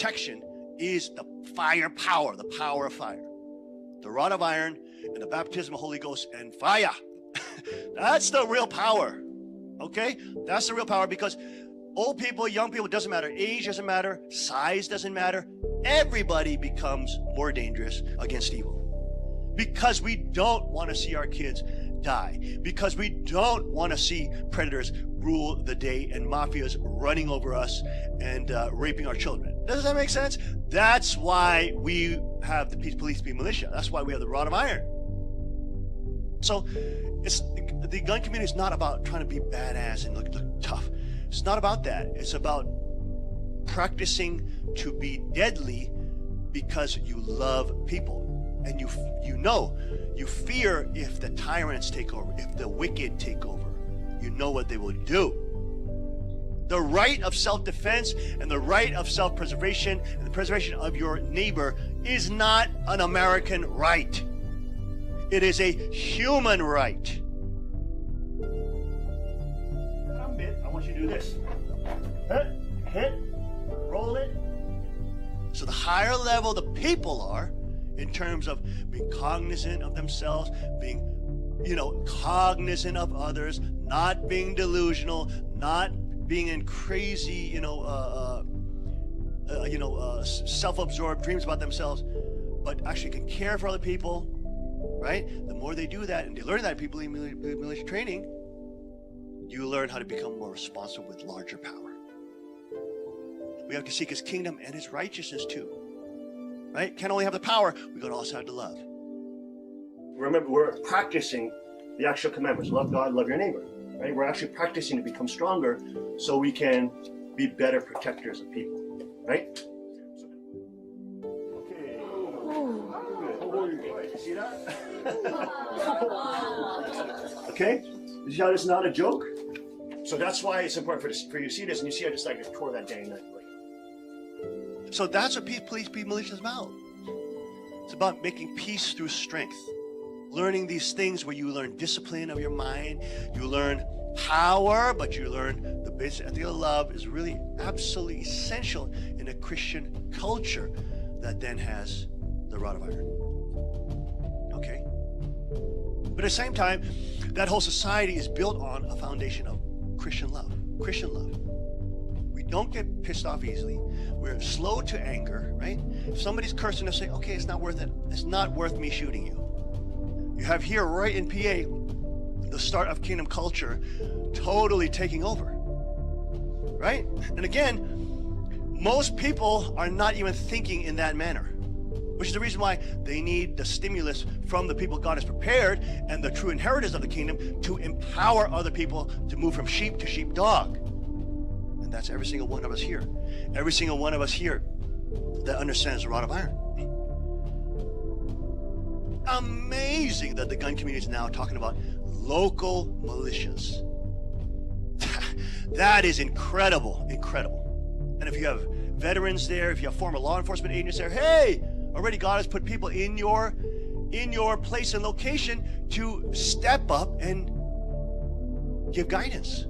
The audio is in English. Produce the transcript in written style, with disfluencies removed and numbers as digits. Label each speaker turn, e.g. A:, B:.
A: protection is the fire power, the power of fire. The rod of iron and the baptism of Holy Ghost and fire. That's the real power. Okay? That's the real power, because old people, young people, doesn't matter. Age doesn't matter. Size doesn't matter. Everybody becomes more dangerous against evil. Because we don't want to see our kids die. Because we don't want to see predators rule the day and mafias running over us and raping our children. Does that make sense? That's why we have the peace police be militia. That's why we have the rod of iron. So the gun community is not about trying to be badass and look tough. It's not about that. It's about practicing to be deadly because you love people. And you fear if the tyrants take over, if the wicked take over. You know what they will do. The right of self-defense and the right of self-preservation and the preservation of your neighbor is not an American right. It is a human right. I want you to do this. Hit, roll it. So the higher level the people are, in terms of being cognizant of themselves, being, cognizant of others, not being delusional, not being in crazy, self-absorbed dreams about themselves, but actually can care for other people, right? The more they do that, and they learn that people in militia training, you learn how to become more responsible with larger power. We have to seek his kingdom and his righteousness too. Right? Can't only have the power, we gotta also have the love. Remember, we're practicing the actual commandments. Love God, love your neighbor. Right? We're actually practicing to become stronger so we can be better protectors of people. Right? Okay. See that? Okay? You see how this is not a joke? So that's why it's important for you to see this, and you see I just tore that dang night. So that's what peace, police, be militia is about. It's about making peace through strength. Learning these things where you learn discipline of your mind, you learn power, but you learn the basic ethic of love is really absolutely essential in a Christian culture that then has the rod of iron. Okay? But at the same time, that whole society is built on a foundation of Christian love. Christian love. We don't get pissed off easily. We're slow to anger, right? If somebody's cursing us, say, okay, it's not worth it. It's not worth me shooting you. You have here, right in PA, the start of kingdom culture totally taking over, right? And again, most people are not even thinking in that manner, which is the reason why they need the stimulus from the people God has prepared and the true inheritors of the kingdom to empower other people to move from sheep to sheepdog. And that's every single one of us here. Every single one of us here that understands the rod of iron. Amazing that the gun community is now talking about local militias. That is incredible, incredible. And if you have veterans there, if you have former law enforcement agents there, hey, already God has put people in your place and location to step up and give guidance.